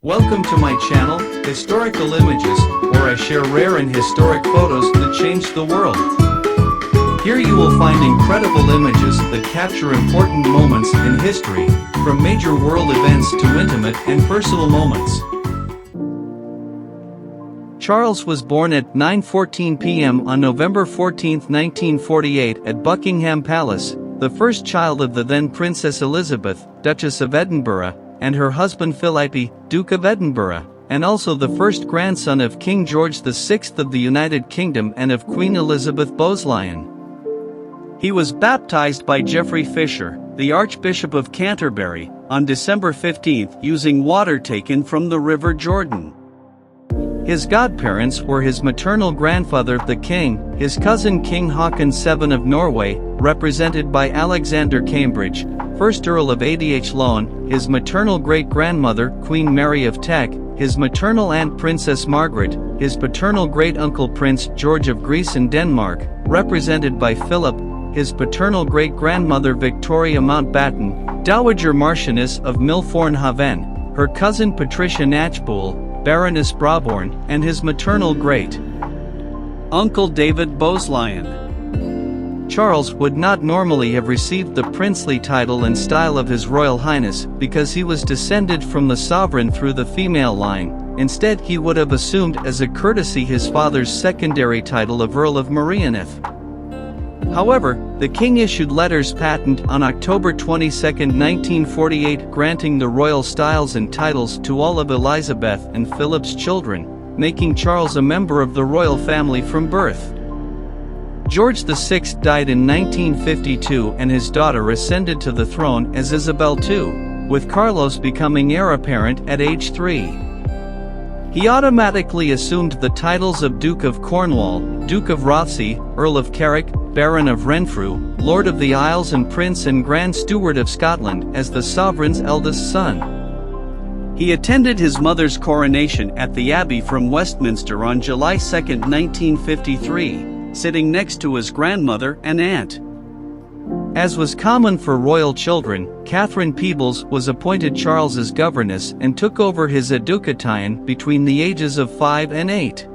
Welcome to my channel, Historical Images, where I share rare and historic photos that changed the world. Here you will find incredible images that capture important moments in history, from major world events to intimate and personal moments. Charles was born at 9:14 p.m. on November 14, 1948 at Buckingham Palace, the first child of the then Princess Elizabeth, Duchess of Edinburgh, and her husband Philip, Duke of Edinburgh, and also the first grandson of King George VI of the United Kingdom and of Queen Elizabeth Bowes-Lyon. He was baptized by Geoffrey Fisher, the Archbishop of Canterbury, on December 15 using water taken from the River Jordan. His godparents were his maternal grandfather the King, his cousin King Haakon VII of Norway, represented by Alexander Cambridge, 1st Earl of Adh his maternal great-grandmother Queen Mary of Teck, his maternal aunt Princess Margaret, his paternal great-uncle Prince George of Greece and Denmark, represented by Philip, his paternal great-grandmother Victoria Mountbatten, Dowager Marchioness of Milford-Haven, her cousin Patricia Knatchbull, Baroness Brabourne, and his maternal great-uncle David Bowes-Lyon. Charles would not normally have received the princely title and style of His Royal Highness because he was descended from the sovereign through the female line. Instead, he would have assumed as a courtesy his father's secondary title of Earl of Marianeth. However, the king issued letters patent on October 22, 1948 granting the royal styles and titles to all of Elizabeth and Philip's children, making Charles a member of the royal family from birth. George VI died in 1952 and his daughter ascended to the throne as Isabel II, with Carlos becoming heir apparent at age 3. He automatically assumed the titles of Duke of Cornwall, Duke of Rothesay, Earl of Carrick, Baron of Renfrew, Lord of the Isles and Prince and Grand Steward of Scotland as the sovereign's eldest son. He attended his mother's coronation at the Abbey from Westminster on July 2, 1953, sitting next to his grandmother and aunt. As was common for royal children, Catherine Peebles was appointed Charles's governess and took over his education between the ages of 5 and 8.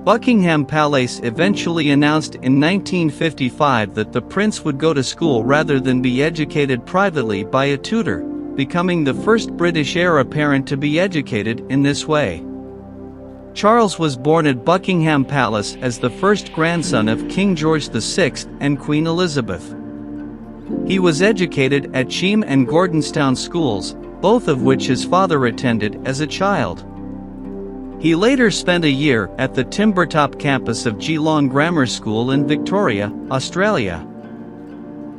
Buckingham Palace eventually announced in 1955 that the prince would go to school rather than be educated privately by a tutor, becoming the first British heir apparent to be educated in this way. Charles was born at Buckingham Palace as the first grandson of King George VI and Queen Elizabeth. He was educated at Cheam and Gordonstown schools, both of which his father attended as a child. He later spent a year at the Timbertop campus of Geelong Grammar School in Victoria, Australia.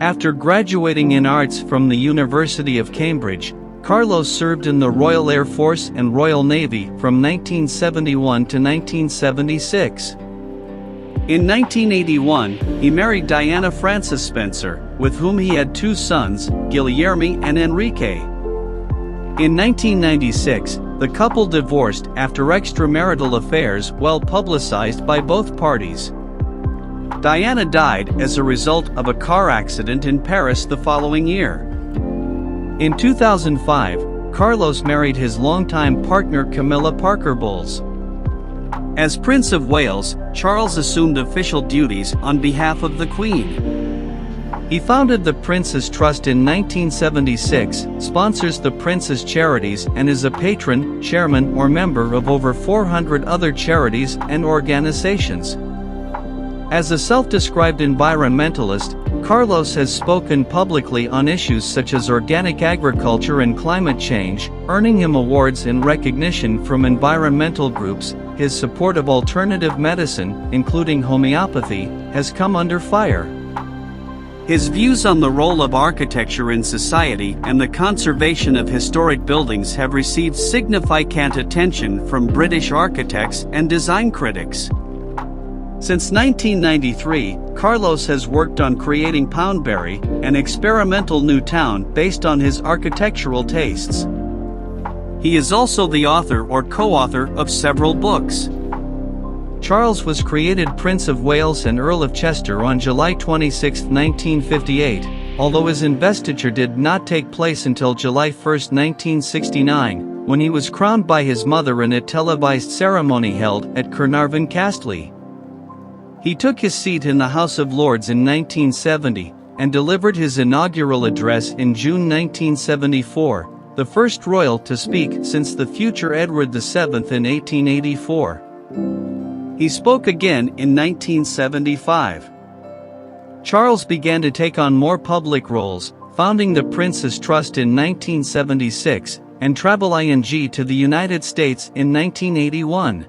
After graduating in arts from the University of Cambridge, Carlos served in the Royal Air Force and Royal Navy from 1971 to 1976. In 1981, he married Diana Frances Spencer, with whom he had 2 sons, Guilherme and Enrique. In 1996, the couple divorced after extramarital affairs well publicized by both parties. Diana died as a result of a car accident in Paris the following year. In 2005, Carlos married his longtime partner Camilla Parker Bowles. As Prince of Wales, Charles assumed official duties on behalf of the Queen. He founded the Prince's Trust in 1976, sponsors the Prince's charities and is a patron, chairman or member of over 400 other charities and organizations. As a self-described environmentalist, Carlos has spoken publicly on issues such as organic agriculture and climate change, earning him awards in recognition from environmental groups. His support of alternative medicine, including homeopathy, has come under fire. His views on the role of architecture in society and the conservation of historic buildings have received significant attention from British architects and design critics. Since 1993, Carlos has worked on creating Poundbury, an experimental new town based on his architectural tastes. He is also the author or co-author of several books. Charles was created Prince of Wales and Earl of Chester on July 26, 1958, although his investiture did not take place until July 1, 1969. when he was crowned by his mother in a televised ceremony held at Carnarvon Castle. He took his seat in the House of Lords in 1970, and delivered his inaugural address in June 1974, the first royal to speak since the future Edward VII in 1884. He spoke again in 1975. Charles began to take on more public roles, founding the Prince's Trust in 1976, and travel to the United States in 1981.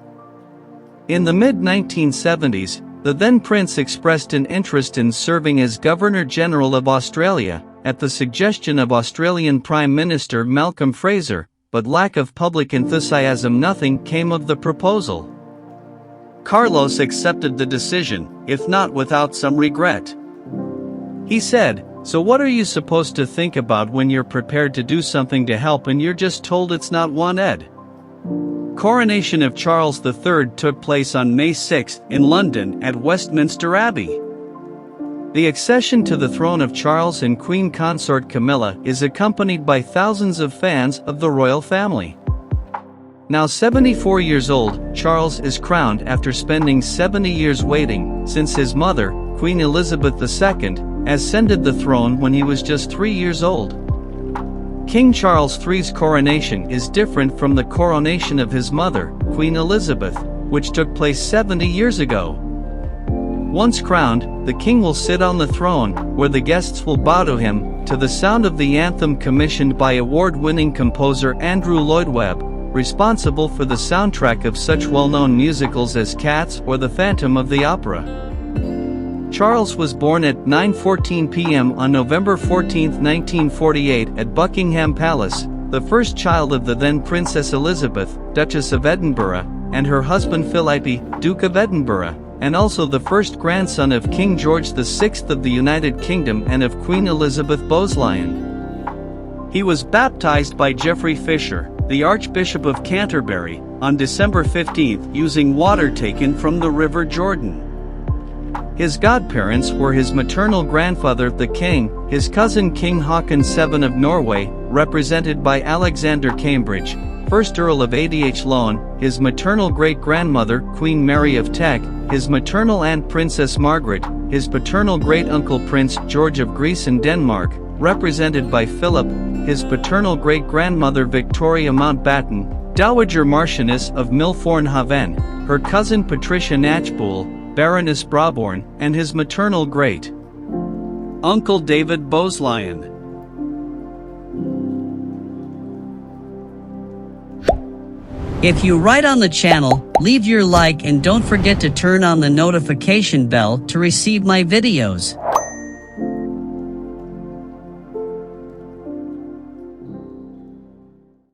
In the mid-1970s, the then Prince expressed an interest in serving as Governor-General of Australia, at the suggestion of Australian Prime Minister Malcolm Fraser, but lack of public enthusiasm. Nothing came of the proposal. Carlos accepted the decision, if not without some regret. He said, "So what are you supposed to think about when you're prepared to do something to help and you're just told it's not wanted?" Coronation of Charles III took place on May 6 in London at Westminster Abbey. The accession to the throne of Charles and Queen Consort Camilla is accompanied by thousands of fans of the royal family. Now 74 years old, Charles is crowned after spending 70 years waiting, since his mother, Queen Elizabeth II, ascended the throne when he was just 3 years old. King Charles III's coronation is different from the coronation of his mother, Queen Elizabeth, which took place 70 years ago. Once crowned, the king will sit on the throne, where the guests will bow to him, to the sound of the anthem commissioned by award-winning composer Andrew Lloyd Webber, responsible for the soundtrack of such well-known musicals as Cats or The Phantom of the Opera. Charles was born at 9:14 p.m. on November 14, 1948 at Buckingham Palace, the first child of the then Princess Elizabeth, Duchess of Edinburgh, and her husband Philip, Duke of Edinburgh, and also the first grandson of King George VI of the United Kingdom and of Queen Elizabeth Bowes-Lyon. He was baptized by Geoffrey Fisher, the Archbishop of Canterbury, on December 15 using water taken from the River Jordan. His godparents were his maternal grandfather the king, his cousin King Haakon VII of Norway, represented by Alexander Cambridge, 1st Earl of Adh his maternal great-grandmother Queen Mary of Teck, his maternal aunt Princess Margaret, his paternal great-uncle Prince George of Greece and Denmark, represented by Philip, his paternal great-grandmother Victoria Mountbatten, Dowager Marchioness of Milford-Haven, her cousin Patricia Knatchbull, Baroness Brabourne, and his maternal great-uncle David Bowes-Lyon. If you right on the channel, leave your like and don't forget to turn on the notification bell to receive my videos.